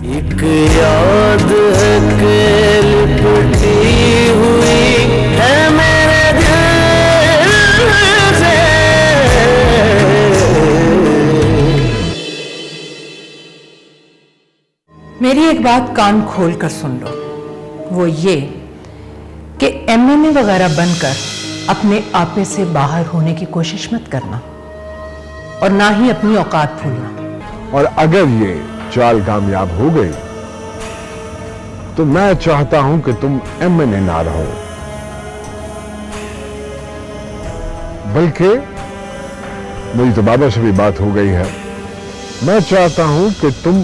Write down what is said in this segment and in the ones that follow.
एक याद है कि लिपटी हुई है मेरे दिल से। मेरी एक बात कान खोल कर सुन लो, वो ये कि एमएनए वगैरह बनकर अपने आपे से बाहर होने की कोशिश मत करना और ना ही अपनी औकात भूलना। और अगर ये चाल कामयाब हो गई तो मैं चाहता हूं कि तुम एमएनए ना रहो, बल्कि मेरी तो बाबा से भी बात हो गई है, मैं चाहता हूं कि तुम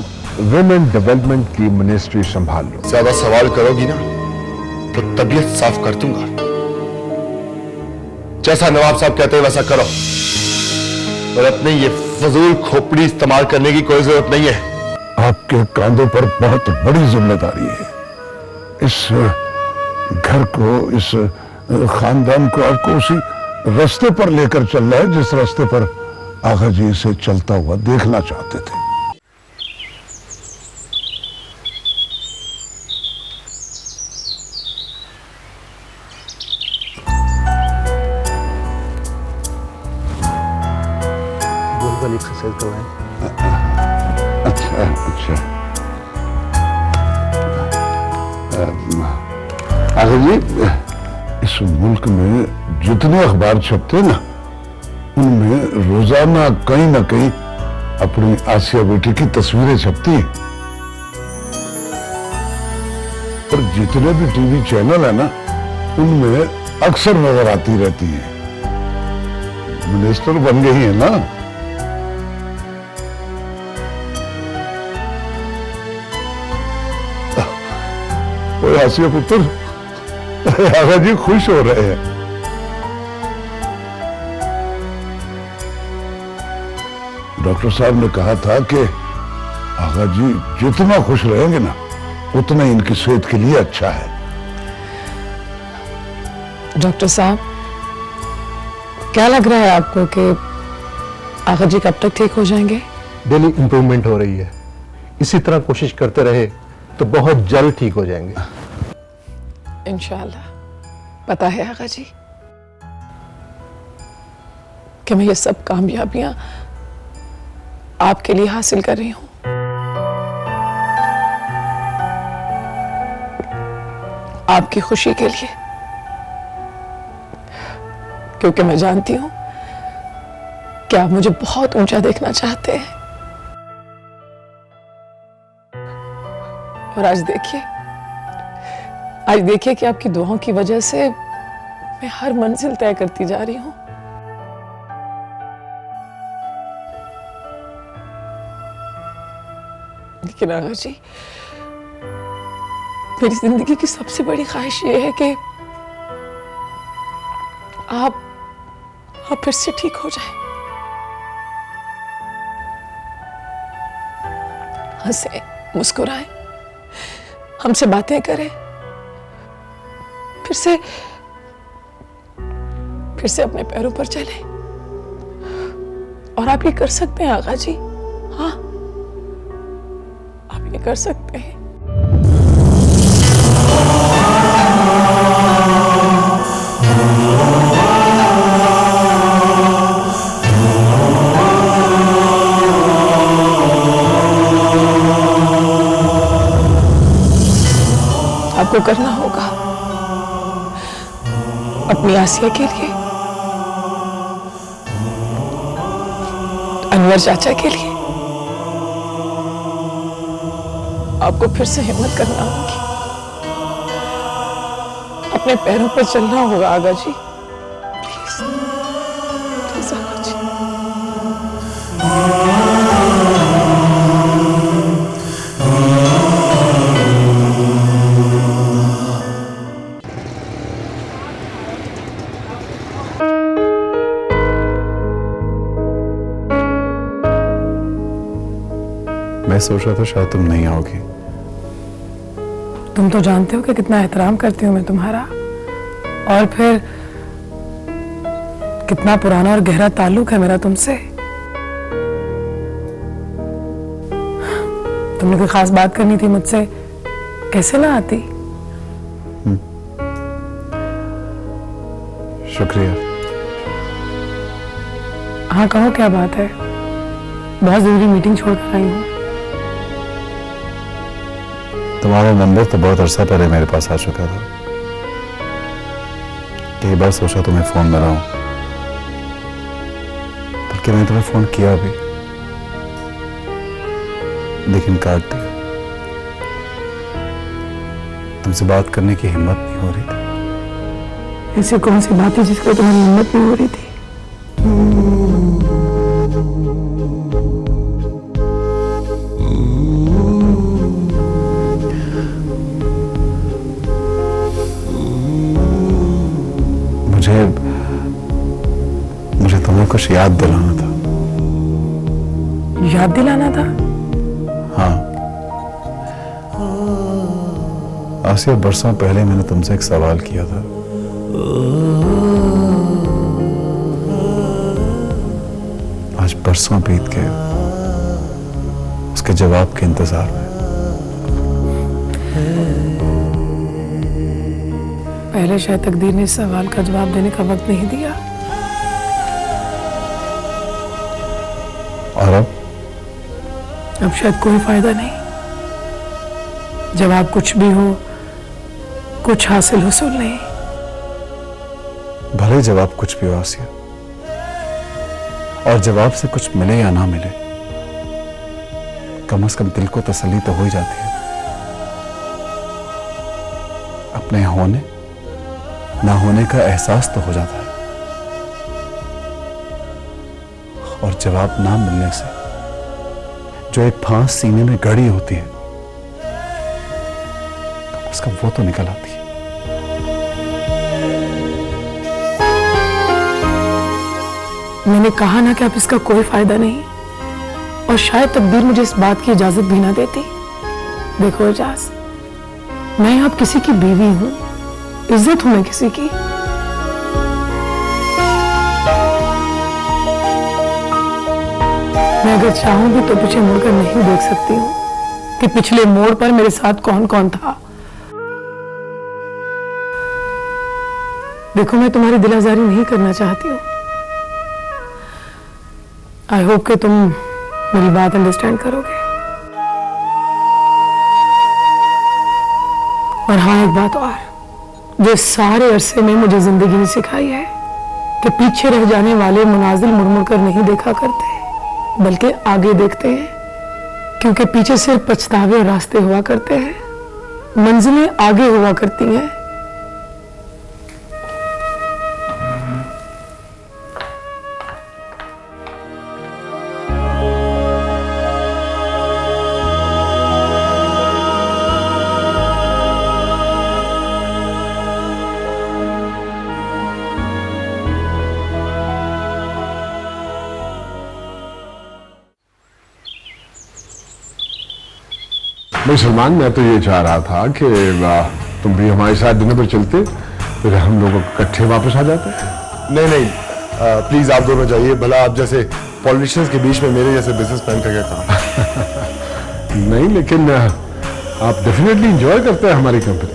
विमेन डेवलपमेंट की मिनिस्ट्री संभाल लो। ज्यादा सवाल करोगी ना तो तबीयत साफ कर दूंगा। जैसा नवाब साहब कहते हैं वैसा करो, और अपने ये फजूल खोपड़ी इस्तेमाल करने की कोई जरूरत नहीं है। आपके कांधों पर बहुत बड़ी जिम्मेदारी है। इस घर को, इस खानदान को आपको उसी रास्ते पर लेकर चलना है जिस रास्ते पर आगा जी इसे चलता हुआ देखना चाहते थे। एक्सरसाइज करवाएं। अच्छा अच्छा। आगे जी, इस मुल्क में जितने अखबार छपते ना, उनमें रोजाना कहीं ना कहीं अपनी आसिया बेटी की तस्वीरें छपती हैं। और जितने भी टीवी चैनल है ना, उनमें अक्सर नजर आती रहती है। मिनिस्टर बन गई है ना। आसिया पुत्र, आगा जी खुश हो रहे हैं। डॉक्टर साहब ने कहा था कि आगा जी जितना खुश रहेंगे ना, उतना ही इनकी सेहत के लिए अच्छा है। डॉक्टर साहब, क्या लग रहा है आपको कि आगा जी कब तक ठीक हो जाएंगे? डेली इंप्रूवमेंट हो रही है, इसी तरह कोशिश करते रहे तो बहुत जल्द ठीक हो जाएंगे इंशाअल्लाह। पता है आगा जी कि मैं ये सब कामयाबियां आपके लिए हासिल कर रही हूं, आपकी खुशी के लिए, क्योंकि मैं जानती हूं कि आप मुझे बहुत ऊंचा देखना चाहते हैं। और आज देखिए कि आपकी दुआओं की वजह से मैं हर मंजिल तय करती जा रही हूं। लेकिन आगा जी, मेरी जिंदगी की सबसे बड़ी ख्वाहिश यह है कि आप फिर से ठीक हो जाएं, हंसे, मुस्कुराएं, हमसे बातें करें, फिर से अपने पैरों पर चले। और आप ये कर सकते हैं आगा जी, हाँ, आप ये कर सकते हैं। आपको करना होगा अपनी आसिया के लिए, अनवर चाचा के लिए। आपको फिर से हिम्मत करना होगी, अपने पैरों पर चलना होगा आगा जी। प्लीज प्लीज आगा जी। मैं सोच रहा था शायद तुम नहीं आओगी। तुम तो जानते हो कि कितना एहतराम करती हूँ मैं तुम्हारा, और फिर कितना पुराना और गहरा ताल्लुक है मेरा तुमसे। तुमने कोई खास बात करनी थी मुझसे, कैसे ना आती। शुक्रिया। हाँ कहो, क्या बात है? बहुत जरूरी मीटिंग छोड़कर आई हूँ। तुम्हारा नंबर तो बहुत अरसा पहले मेरे पास आ चुका था। कई बार सोचा तुम्हें फोन मिलाऊं, बल्कि मैंने तुम्हें फोन किया भी, लेकिन काट दिया। तुमसे बात करने की हिम्मत नहीं हो रही थी। ऐसी कौन सी बात है जिसकी तुम्हारी हिम्मत नहीं हो रही थी? मुझे तुम्हें कुछ याद दिलाना था। याद दिलाना था? हाँ आसिया, बरसों पहले मैंने तुमसे एक सवाल किया था। आज बरसों बीत गए उसके जवाब के इंतजार में। पहले शायद तकदीर ने इस सवाल का जवाब देने का वक्त नहीं दिया। और अब शायद कोई फायदा नहीं। जवाब कुछ भी हो, कुछ हासिल हुसूल नहीं। भले जवाब कुछ भी हो आसिया, और जवाब से कुछ मिले या ना मिले, कम से कम दिल को तसल्ली तो हो ही जाती है। अपने होने ना होने का एहसास तो हो जाता है। और जवाब ना मिलने से जो एक फांस सीने में गड़ी होती है, उसका वो तो निकल आती है। मैंने कहा ना कि अब इसका कोई फायदा नहीं, और शायद तकदीर मुझे इस बात की इजाजत भी ना देती। देखो एजाज, मैं अब किसी की बीवी हूं, इज्जत हूं मैं किसी की। मैं अगर चाहूं भी तो पीछे मुड़कर नहीं देख सकती हूं कि पिछले मोड़ पर मेरे साथ कौन कौन था। देखो, मैं तुम्हारी दिलाजारी नहीं करना चाहती हूँ। आई होप कि तुम मेरी बात अंडरस्टैंड करोगे। और हाँ, एक बात और जो सारे अरसे में मुझे जिंदगी ने सिखाई है कि पीछे रह जाने वाले मुनाजिल मुड़ कर नहीं देखा करते, बल्कि आगे देखते हैं, क्योंकि पीछे सिर्फ पछतावे और रास्ते हुआ करते हैं, मंजिलें आगे हुआ करती हैं। भाई सलमान, मैं तो ये चाह रहा था कि तुम भी हमारे साथ डिनर पर चलते, फिर हम लोग इकट्ठे वापस आ जाते। नहीं नहीं, प्लीज आप दोनों जाइए। भला आप जैसे पॉलिटिशियंस के बीच में मेरे जैसे बिजनेसमैन का क्या काम? नहीं, लेकिन आप डेफिनेटली एंजॉय करते हैं हमारी कंपनी।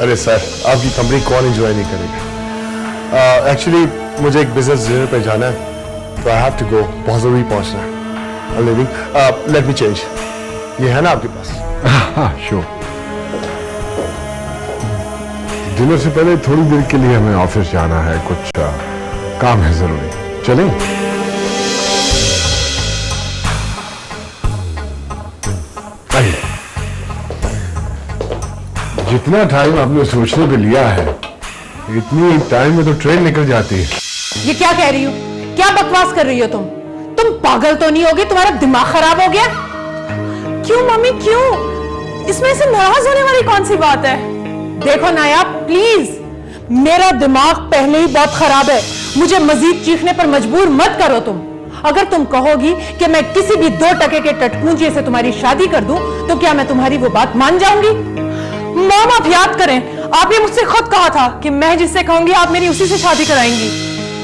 अरे सर, आपकी कंपनी कौन एंजॉय नहीं करेगा? एक्चुअली मुझे एक बिजनेस डिनर पे जाना है, तो आई हैव टू गो। बहुत जरूरी पहुंचना है। Let me change. ये है ना आपके पास? हाँ श्योर। डिनर से पहले थोड़ी देर के लिए हमें ऑफिस जाना है, कुछ काम है जरूरी। चलें? आइए। जितना टाइम आपने सोचने पे लिया है, इतनी टाइम में तो ट्रेन निकल जाती है। ये क्या कह रही हो? क्या बकवास कर रही हो तुम? तुम पागल तो नहीं होगी? तुम्हारा दिमाग खराब हो गया? क्यों मम्मी, क्यों? इसमें से नाराज होने वाली कौन सी बात है? देखो नायाब, प्लीज, मेरा दिमाग पहले ही बहुत खराब है। मुझे मजीद चीखने पर मजबूर मत करो तुम। अगर तुम कहोगी कि मैं किसी भी 2 टके के टटपूंजे से तुम्हारी शादी कर दूं, तो क्या मैं तुम्हारी वो बात मान जाऊंगी? मॉम, आप याद करें, आपने मुझसे खुद कहा था कि मैं जिससे कहूंगी आप मेरी उसी से शादी कराएंगी।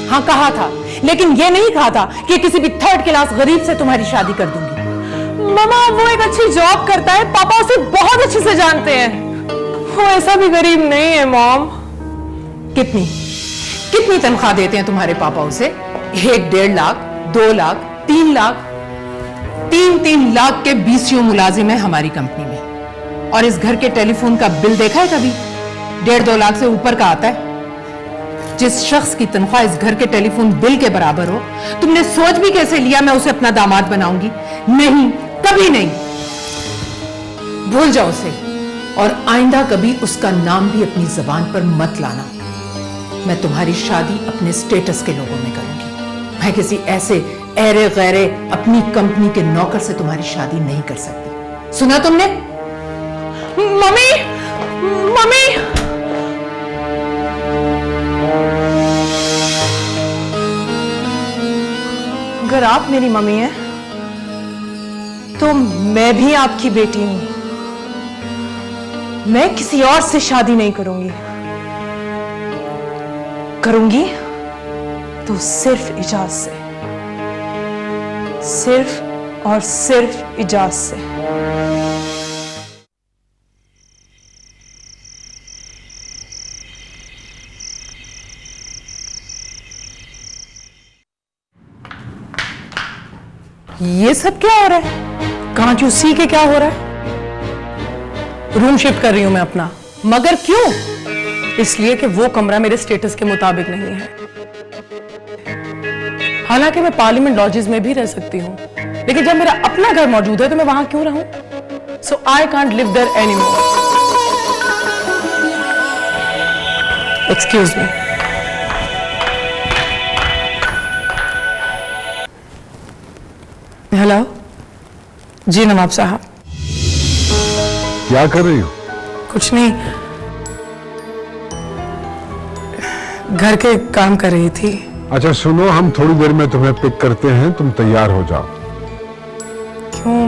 हाँ कहा था, लेकिन ये नहीं कहा था कि किसी भी 3rd क्लास गरीब से तुम्हारी शादी कर दूंगी। मामा वो एक अच्छी जॉब करता है, पापा उसे बहुत अच्छे से जानते हैं। वो ऐसा भी गरीब नहीं है मॉम। कितनी कितनी तनख्वाह देते हैं तुम्हारे पापा उसे? 1-1.5 लाख, 2 लाख, 3 लाख, 3-3 लाख के बीसीओ मुलाजिम है हमारी कंपनी में। और इस घर के टेलीफोन का बिल देखा है कभी? 1.5-2 लाख से ऊपर का आता है। जिस शख्स की तनख्वाह इस घर के टेलीफोन बिल के बराबर हो, तुमने सोच भी कैसे लिया मैं उसे अपना दामाद बनाऊंगी? नहीं, कभी नहीं। भूल जाओ उसे, और आइंदा कभी उसका नाम भी अपनी जबान पर मत लाना। मैं तुम्हारी शादी अपने स्टेटस के लोगों में करूंगी। मैं किसी ऐसे ऐरे गैरे अपनी कंपनी के नौकर से तुम्हारी शादी नहीं कर सकती। सुना तुमने? मम्मी, मम्मी, अगर आप मेरी मम्मी हैं, तो मैं भी आपकी बेटी हूं। मैं किसी और से शादी नहीं करूंगी। करूंगी तो सिर्फ इजाज से, सिर्फ और सिर्फ इजाज से। ये सब क्या हो रहा है? कांच उसी के क्या हो रहा है? रूम शिफ्ट कर रही हूं मैं अपना। मगर क्यों? इसलिए कि वो कमरा मेरे स्टेटस के मुताबिक नहीं है। हालांकि मैं पार्लियामेंट लॉजेस में भी रह सकती हूँ, लेकिन जब मेरा अपना घर मौजूद है तो मैं वहां क्यों रहूं? So I can't live there anymore. Excuse me. Hello जी नवाब साहब। क्या कर रही हो? कुछ नहीं, घर के काम कर रही थी। अच्छा सुनो, हम थोड़ी देर में तुम्हें पिक करते हैं, तुम तैयार हो जाओ। क्यों,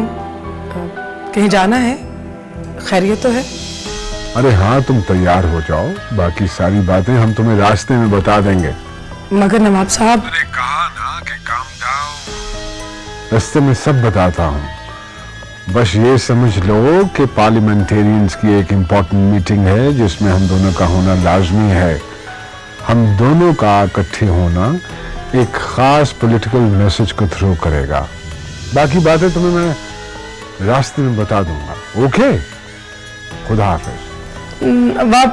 कहीं जाना है? खैरियत तो है? अरे हाँ, तुम तैयार हो जाओ, बाकी सारी बातें हम तुम्हें रास्ते में बता देंगे। मगर नवाब साहब। अरे कहा ना कि काम जाओ, रास्ते में सब बताता हूँ। बस ये समझ लो कि पार्लियामेंटेरियंस की एक इम्पोर्टेंट मीटिंग है जिसमें हम दोनों का होना लाजमी है। हम दोनों का इकट्ठे होना एक खास पॉलिटिकल मैसेज को थ्रू करेगा। बाकी बातें तुम्हें मैं रास्ते में बता दूंगा। ओके, खुदा हाफिज। वाह,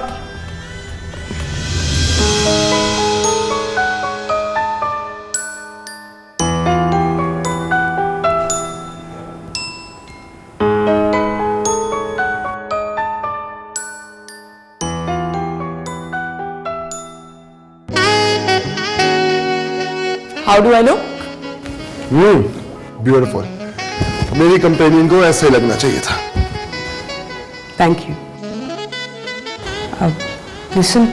how do I look? Beautiful. मेरी कंपेनियन को ऐसे लगना चाहिए था। Thank you. अब लिसन,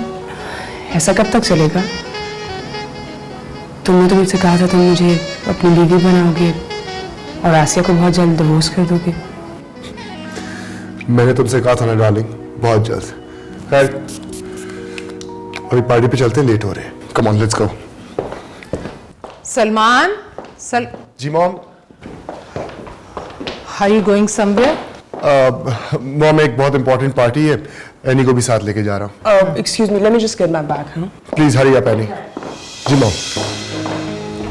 ऐसा कब तक चलेगा? तुमने तो मुझसे कहा था तुम मुझे अपनी बीवी बनाओगे और आसिया को बहुत जल्द डिवोर्स कर दोगे। मैंने तुमसे कहा था ना डार्लिंग, बहुत जल्द। खैर, अभी पार्टी पे चलते हैं, लेट हो रहे हैं। Come on, let's go. Salman, जी mom. Are you going somewhere? Mom, एक बहुत इंपॉर्टेंट पार्टी है, एनी को भी साथ लेके जा रहा हूँ। Excuse me, let me just get my bag. Please hurry up Annie. जी mom.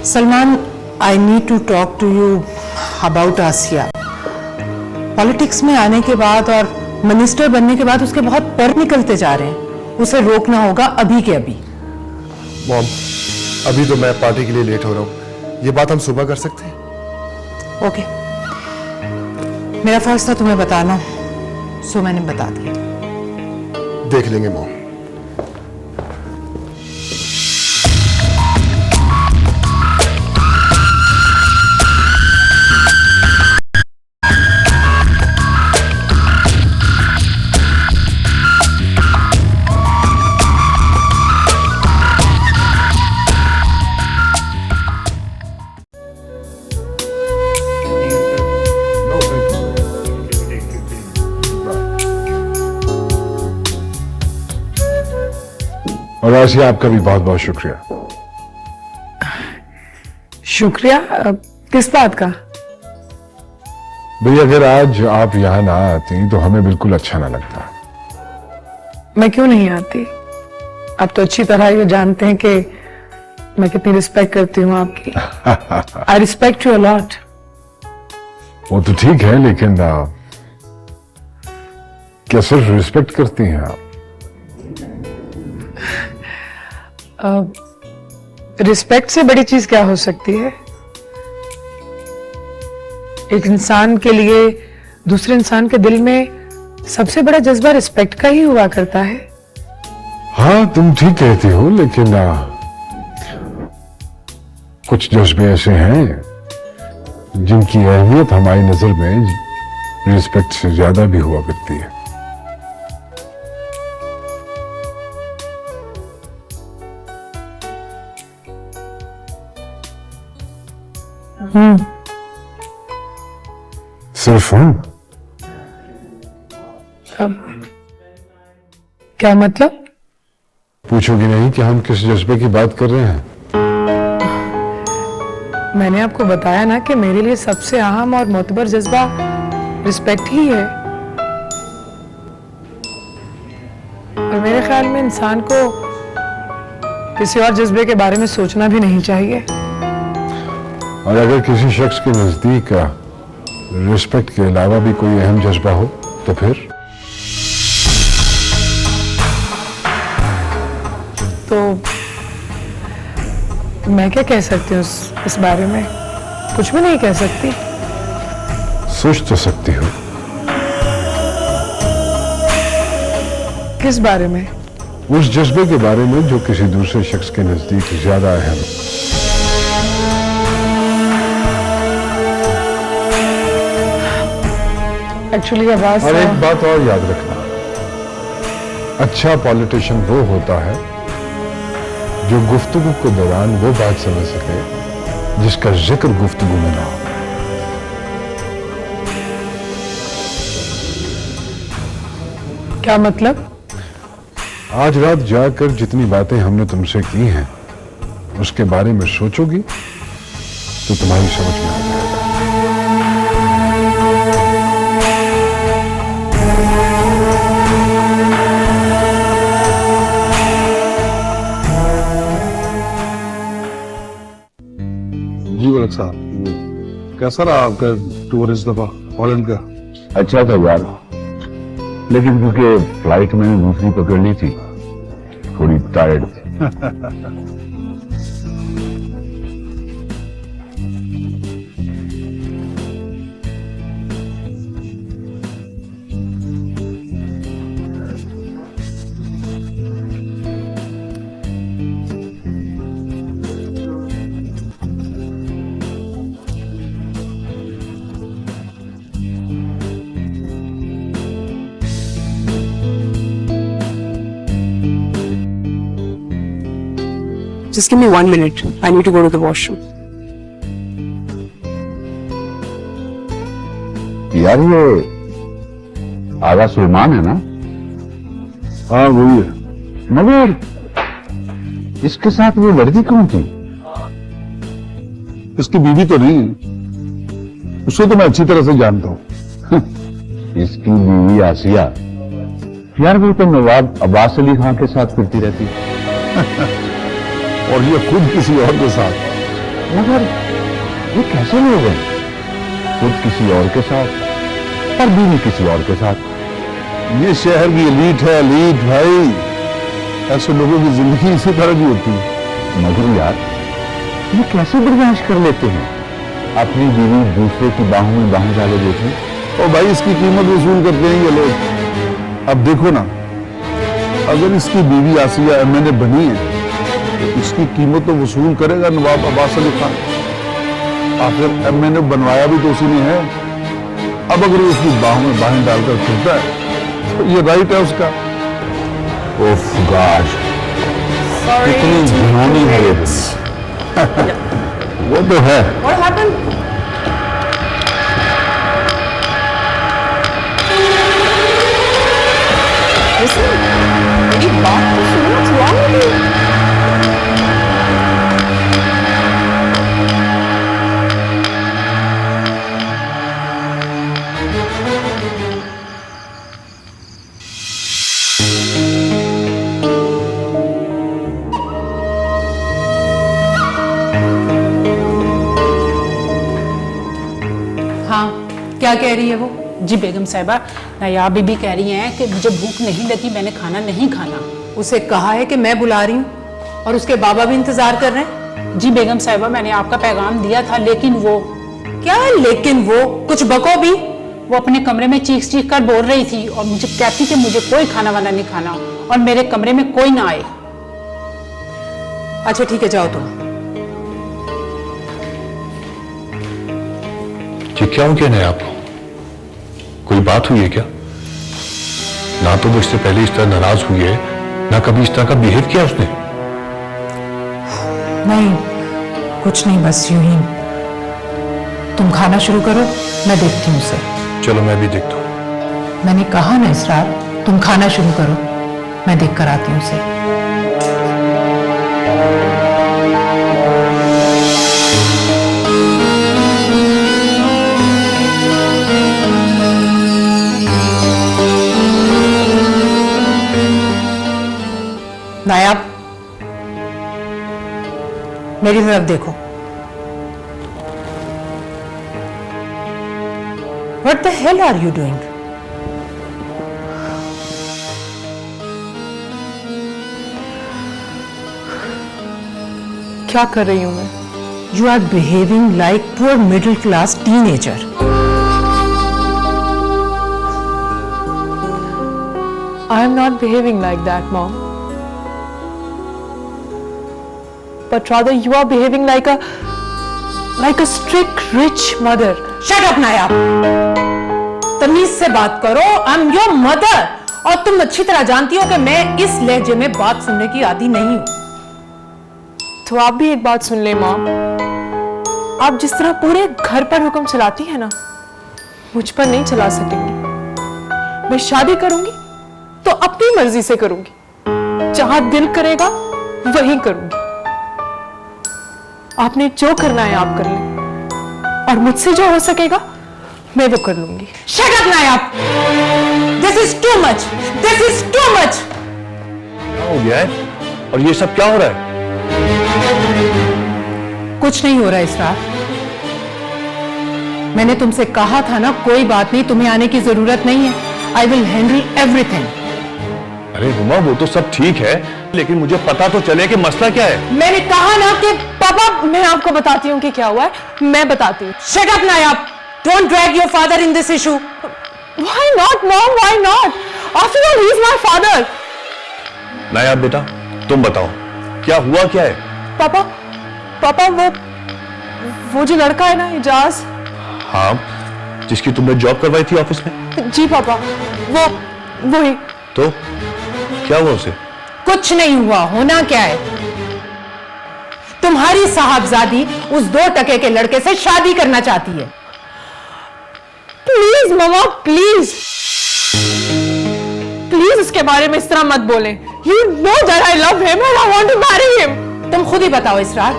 Salman, I need to talk to you about Asiya. Politics में आने के बाद और मिनिस्टर बनने के बाद उसके बहुत पर निकलते जा रहे हैं। उसे रोकना होगा अभी के अभी। मॉम, अभी तो मैं पार्टी के लिए लेट हो रहा हूँ, ये बात हम सुबह कर सकते हैं? ओके, मेरा फर्ज था तुम्हें बताना, सो मैंने बता दिया। देख लेंगे मॉम। और आसिया, आपका भी बहुत बहुत शुक्रिया। शुक्रिया? किस बात का? भाई अगर आज आप यहाँ ना आती तो हमें बिल्कुल अच्छा ना लगता। मैं क्यों नहीं आती? आप तो अच्छी तरह ये जानते हैं कि मैं कितनी रिस्पेक्ट करती हूँ आपकी। I respect you a lot. वो तो ठीक है, लेकिन क्या सिर्फ रिस्पेक्ट करती हैं आप? रिस्पेक्ट से बड़ी चीज क्या हो सकती है? एक इंसान के लिए दूसरे इंसान के दिल में सबसे बड़ा जज्बा रिस्पेक्ट का ही हुआ करता है। हाँ तुम ठीक कहती हो, लेकिन कुछ जज्बे ऐसे हैं जिनकी अहमियत हमारी नजर में रिस्पेक्ट से ज्यादा भी हुआ करती है। सिर्फ हूं। क्या मतलब? पूछोगी नहीं कि हम किस जज्बे की बात कर रहे हैं? मैंने आपको बताया ना कि मेरे लिए सबसे अहम और मोतबर जज्बा रिस्पेक्ट ही है। और मेरे ख्याल में इंसान को किसी और जज्बे के बारे में सोचना भी नहीं चाहिए। और अगर किसी शख्स के नजदीक रिस्पेक्ट के अलावा भी कोई अहम जज्बा हो तो फिर? तो मैं क्या कह सकती हूँ इस बारे में? कुछ भी नहीं कह सकती। सोच तो सकती हो। किस बारे में? उस जज्बे के बारे में जो किसी दूसरे शख्स के नजदीक ज्यादा अहम है। एक्चुअली आवाज। और एक बात और याद रखना, अच्छा पॉलिटिशियन वो होता है जो गुफ्तगू के दौरान वो बात समझ सके जिसका जिक्र गुफ्तगू में ना हो। क्या मतलब? आज रात जाकर जितनी बातें हमने तुमसे की हैं उसके बारे में सोचोगी तो तुम्हारी समझ में आ जाएगा। जी मलिक साहब, कैसा रहा आपका टूर इस दफा हॉलैंड का? अच्छा था यार, लेकिन क्योंकि फ्लाइट मैंने दूसरी पकड़ ली थी, थोड़ी टायर्ड थी। Just give me 1 minute. I need to go to the washroom. यार ये आगा सुलेमान है ना? हाँ वही है। मगर इसके साथ वो लड़की कौन थी? इसकी बीवी तो नहीं है, उसको तो मैं अच्छी तरह से जानता हूँ। इसकी बीवी आसिया, यार वो तो नवाब अब्बास अली खान के साथ फिरती रहती है। और ये खुद किसी और के साथ। मगर ये कैसे लोग हैं? खुद किसी और के साथ और बीवी किसी और के साथ। ये शहर की एलीट है, एलीट भाई। ऐसे लोगों की जिंदगी इसी तरह की होती है। मगर यार ये कैसे बर्दाश्त कर लेते हैं अपनी बीवी दूसरे की बाहों में बाहें डाले देते? और भाई इसकी कीमत वसूल करते हैं ये लोग। अब देखो ना, अगर इसकी बीवी आसिया एमएनए बनी है तो इसकी कीमत तो वसूल करेगा नवाब अब्बास अली खान। आखिर एमएनए बनवाया भी तो उसी ने है। अब अगर वो उसकी बाहों में बाहें डालकर फिरता है तो ये राइट है उसका। ओफ गॉड, कितनी घिनौनी है ये। वो तो है। What happened? Listen, मेरी बात तो सुनो, what's wrong with you? कह रही है वो? जी बेगम साहिबा, नायाब बीबी कह रही हैं कि मुझे भूख नहीं लगी, मैंने खाना नहीं खाना। उसे कहा है कि मैं बुला रही हूँ और उसके बाबा भी इंतजार कर रहे हैं। जी बेगम साहिबा, मैंने आपका पैगाम दिया था, लेकिन वो क्या है लेकिन वो? कुछ बको भी। वो अपने कमरे में चीख चीख कर बोल रही थी और मुझे कहती कि मुझे कोई खाना वाना नहीं खाना और मेरे कमरे में कोई ना आए। अच्छा ठीक है, जाओ तुम। ये क्या हो गया नया आपको? कोई बात हुई है क्या? ना तो वो इससे पहले इस तरह नाराज हुई है, ना कभी इस तरह का बिहेव किया उसने। नहीं, कुछ नहीं, बस यूं ही। तुम खाना शुरू करो, मैं देखती हूँ उसे। चलो मैं भी देखता हूँ। मैंने कहा ना इसरार, तुम खाना शुरू करो, मैं देख कर आती हूँ उसे। नायाब, मेरी तरफ देखो। What the hell are you doing? क्या कर रही हूं मैं? You are behaving like poor middle class teenager. I am not behaving like that, Mom. But rather you are behaving like a strict rich mother. Shut up, नायाब। तमीज से बात करो। I'm your mother और तुम अच्छी तरह जानती हो कि मैं इस लहजे में बात सुनने की आदी नहीं हूं। तो आप भी एक बात सुन ले मॉम, आप जिस तरह पूरे घर पर हुक्म चलाती है ना, मुझ पर नहीं चला सकेंगी। मैं शादी करूंगी तो अपनी मर्जी से करूंगी, जहां दिल करेगा वहीं करूंगी। आपने जो करना है आप कर लें और मुझसे जो हो सकेगा मैं वो कर लूंगी। Shut up, Nayab. This is too much. This is too much. क्या हो गया है? और ये सब क्या हो रहा है? कुछ नहीं हो रहा इसरार। मैंने तुमसे कहा था ना, कोई बात नहीं, तुम्हें आने की जरूरत नहीं है। I will handle everything. अरे हुमा, वो तो सब ठीक है, लेकिन मुझे पता तो चले कि मसला क्या है। मैंने कहा ना कि पापा, मैं आपको बताती हूँ कि क्या हुआ है, मैं बताती हूँ। Shut up, Nayab. Don't drag your father in this issue. Why not, Mom? Why not? After all, he is my father. नायाब बेटा, तुम बताओ क्या हुआ, क्या है? पापा, पापा वो जो लड़का है ना, इजाज। हाँ, जिसकी तुमने जॉब करवाई थी ऑफिस में। जी पापा, वो ही। तो क्या हुआ उसे? कुछ नहीं हुआ, होना क्या है? तुम्हारी साहबजादी उस 2 टके के लड़के से शादी करना चाहती है। प्लीज मामा, प्लीज प्लीज उसके बारे में इस तरह मत बोले। You know that I love him and I want to marry him. तुम खुद ही बताओ इसरार,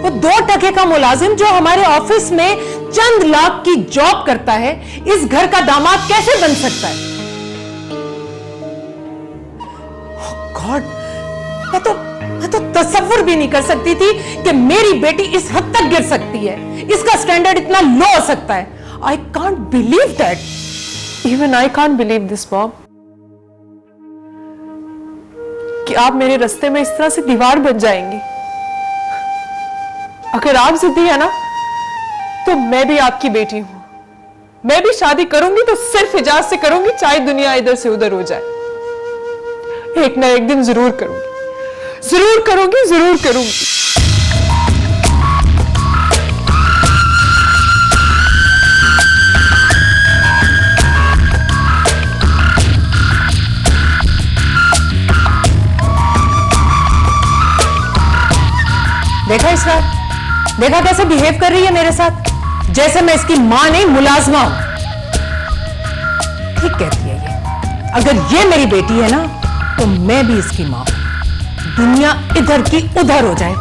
वो 2 टके का मुलाजिम जो हमारे ऑफिस में चंद लाख की जॉब करता है, इस घर का दामाद कैसे बन सकता है? गॉड, मैं तो तसव्वुर भी नहीं कर सकती थी कि मेरी बेटी इस हद तक गिर सकती है, इसका स्टैंडर्ड इतना लो हो सकता है। I can't believe that. Even I can't believe this, Mom. कि आप मेरे रास्ते में इस तरह से दीवार बन जाएंगी। अगर आप जिद्दी है ना, तो मैं भी आपकी बेटी हूं। मैं भी शादी करूंगी तो सिर्फ इजाज से करूंगी, चाहे दुनिया इधर से उधर हो जाए। एक ना एक दिन जरूर करूंगी, जरूर करूंगी, जरूर करूंगी। देखा इसरार, देखा कैसे बिहेव कर रही है मेरे साथ, जैसे मैं इसकी मां नहीं मुलाजमा हूं। ठीक कहती है ये। अगर ये मेरी बेटी है ना, तो मैं भी इसकी मां हूं। दुनिया इधर की उधर हो जाए,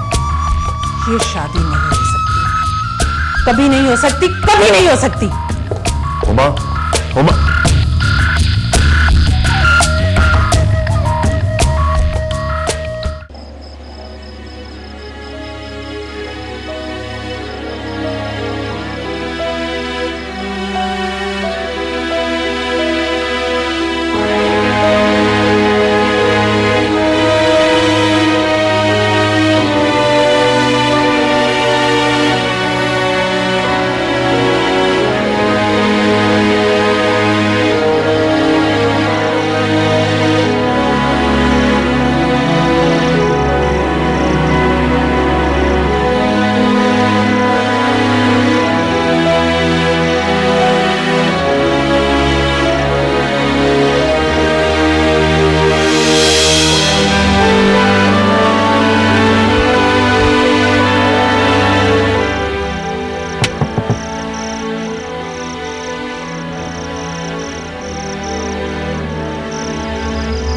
ये शादी नहीं हो सकती, कभी नहीं हो सकती, कभी नहीं हो सकती। हुमा, हुमा।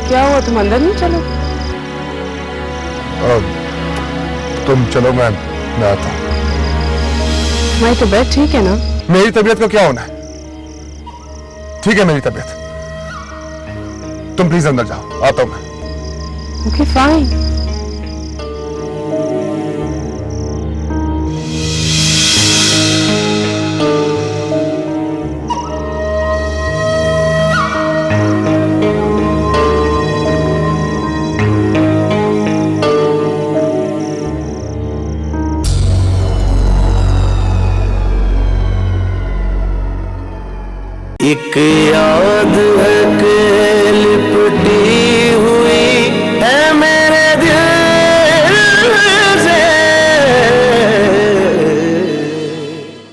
क्या हुआ, तुम अंदर नहीं चलो? तुम चलो, मैं आता हूं। तुम्हारी तबीयत ठीक है ना? मेरी तबीयत को क्या होना है? ठीक है मेरी तबीयत। तुम प्लीज अंदर जाओ, आता हूं मैं। Okay fine. एक याद है कि